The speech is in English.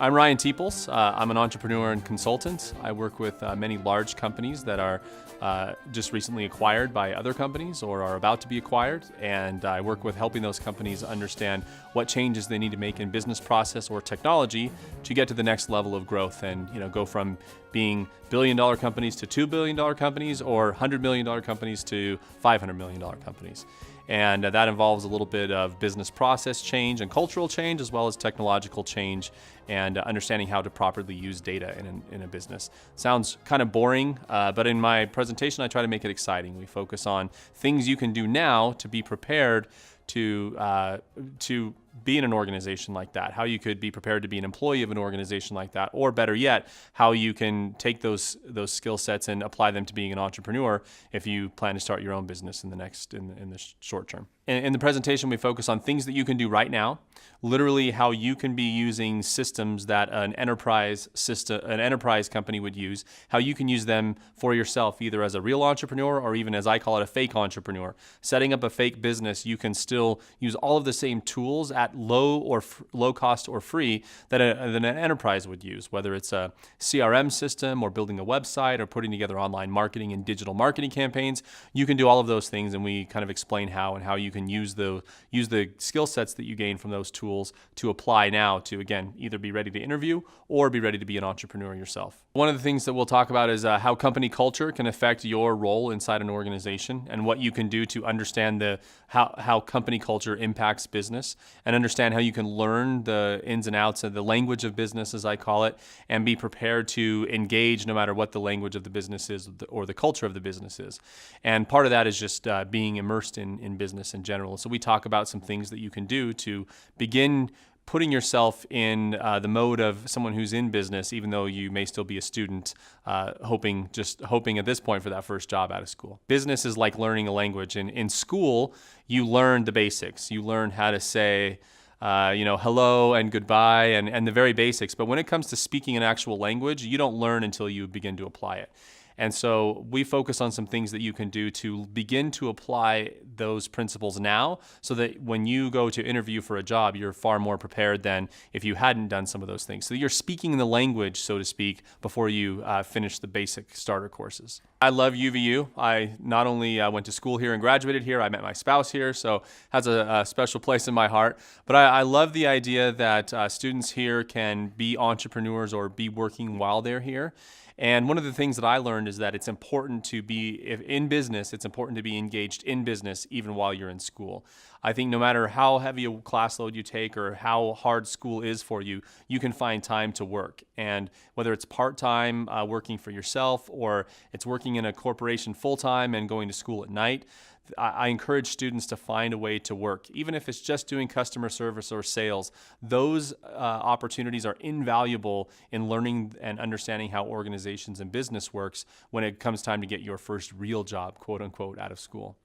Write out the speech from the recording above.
I'm Ryan Teeples. I'm an entrepreneur and consultant. I work with many large companies that are just recently acquired by other companies or are about to be acquired, and I work with helping those companies understand what changes they need to make in business process or technology to get to the next level of growth and go from being billion-dollar companies to $2 billion companies or $100 million companies to $500 million companies. And that involves a little bit of business process change and cultural change, as well as technological change and understanding how to properly use data in a business. Sounds kind of boring, but in my presentation, I try to make it exciting. We focus on things you can do now to be prepared to be in an organization like that, how you could be prepared to be an employee of an organization like that, or better yet, how you can take those skill sets and apply them to being an entrepreneur if you plan to start your own business in the short term. In the presentation, we focus on things that you can do right now, literally how you can be using systems that an enterprise company would use, how you can use them for yourself, either as a real entrepreneur or even, as I call it, a fake entrepreneur. Setting up a fake business, you can still use all of the same tools at low cost or free that an enterprise would use, whether it's a CRM system or building a website or putting together online marketing and digital marketing campaigns. You can do all of those things, and we kind of explain how you can use the skill sets that you gain from those tools to apply now to, again, either be ready to interview or be ready to be an entrepreneur yourself. One of the things that we'll talk about is how company culture can affect your role inside an organization and what you can do to understand how company culture impacts business and understand how you can learn the ins and outs of the language of business, as I call it, and be prepared to engage no matter what the language of the business is or the culture of the business is. And part of that is just being immersed in business in general. So we talk about some things that you can do to begin putting yourself in the mode of someone who's in business, even though you may still be a student, hoping at this point for that first job out of school. Business is like learning a language. And in school, you learn the basics. You learn how to say, hello and goodbye and the very basics. But when it comes to speaking an actual language, you don't learn until you begin to apply it. And so we focus on some things that you can do to begin to apply those principles now so that when you go to interview for a job, you're far more prepared than if you hadn't done some of those things. So you're speaking the language, so to speak, before you finish the basic starter courses. I love UVU. I not only went to school here and graduated here, I met my spouse here, so it has a special place in my heart. But I love the idea that students here can be entrepreneurs or be working while they're here. And one of the things that I learned is that it's important to be, in business, it's important to be engaged in business even while you're in school. I think no matter how heavy a class load you take or how hard school is for you, you can find time to work. And whether it's part-time working for yourself or it's working in a corporation full-time and going to school at night, I encourage students to find a way to work, even if it's just doing customer service or sales. Those opportunities are invaluable in learning and understanding how organizations and business works when it comes time to get your first real job, quote unquote, out of school.